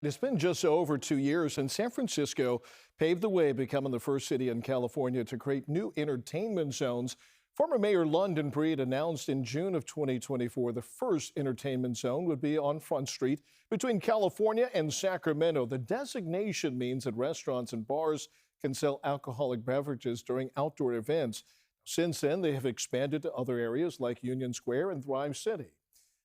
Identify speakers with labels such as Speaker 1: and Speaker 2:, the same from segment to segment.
Speaker 1: It's been just over 2 years since San Francisco paved the way, becoming the first city in California to create new entertainment zones. Former Mayor London Breed announced in June of 2024 the first entertainment zone would be on Front Street between California and Sacramento. The designation means that restaurants and bars can sell alcoholic beverages during outdoor events. Since then, they have expanded to other areas like Union Square and Thrive City.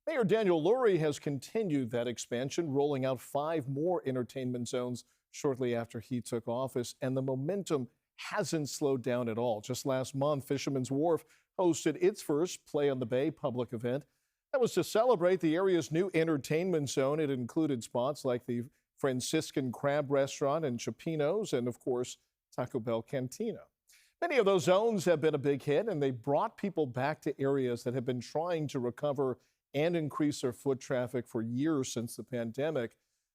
Speaker 1: Mayor Daniel Lurie has continued that expansion, rolling out 5 more entertainment zones shortly after he took office, and the momentum hasn't slowed down at all. Just last month, Fisherman's Wharf hosted its first Play on the Bay public event. That was to celebrate the area's new entertainment zone. It included spots like the Franciscan Crab Restaurant and Chipino's, and of course, Taco Bell Cantina. Many of those zones have been a big hit, and they brought people back to areas that have been trying to recover and increase their foot traffic for years since the pandemic.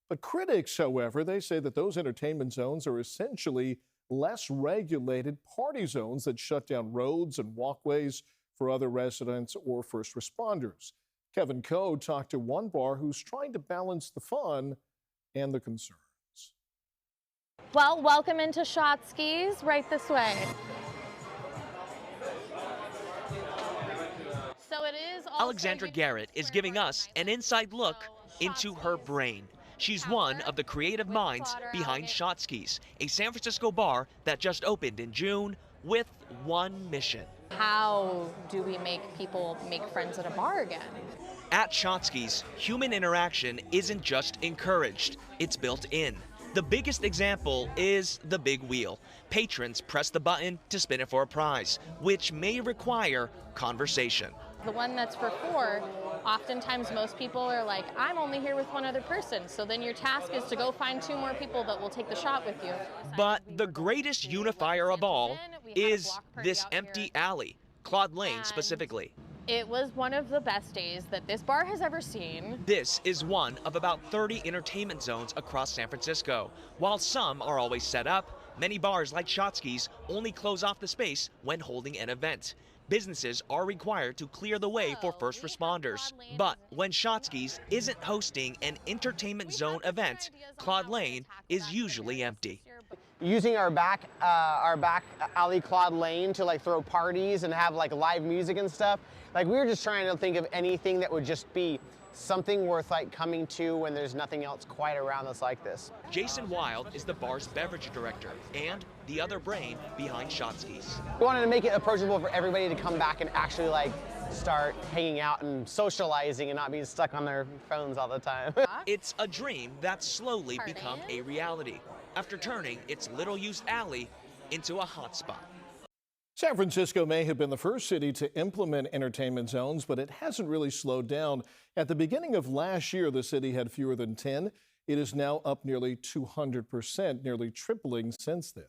Speaker 1: But critics, however, they say that those entertainment zones are essentially less regulated party zones that shut down roads and walkways for other residents or first responders. Kevin Coe talked to one bar who's trying to balance the fun and the concerns.
Speaker 2: Well, welcome into Shotsky's, right this way. So it is
Speaker 3: Alexandra Garrett is giving us an inside look into her brain. She's one of the creative minds behind Shotsky's, a San Francisco bar that just opened in June with one mission.
Speaker 2: How do we make people make friends at a bar again?
Speaker 3: At Shotsky's, human interaction isn't just encouraged, it's built in. The biggest example is the big wheel. Patrons press the button to spin it for a prize, which may require conversation.
Speaker 2: The one that's for 4, oftentimes most people are like, I'm only here with one other person. So then your task is to go find 2 more people that will take the shot with you.
Speaker 3: But the greatest unifier of all is this empty alley, Claude Lane specifically.
Speaker 2: It was one of the best days that this bar has ever seen.
Speaker 3: This is one of about 30 entertainment zones across San Francisco. While some are always set up, many bars like Shotsky's only close off the space when holding an event. Businesses are required to clear the way for first responders. But when Shotsky's isn't hosting an entertainment zone event, Claude Lane is usually empty.
Speaker 4: Using our back alley Claude Lane to like throw parties and have like live music and stuff. Like we were just trying to think of anything that would just be something worth like coming to when there's nothing else quite around us like this.
Speaker 3: Jason Wild is the bar's beverage director and the other brain behind Shotsky's.
Speaker 4: We wanted to make it approachable for everybody to come back and actually like start hanging out and socializing and not being stuck on their phones all the time.
Speaker 3: It's a dream that's slowly become a reality after turning its little-used alley into a hotspot.
Speaker 1: San Francisco may have been the first city to implement entertainment zones, but it hasn't really slowed down. At the beginning of last year, the city had fewer than 10. It is now up nearly 200%, nearly tripling since then.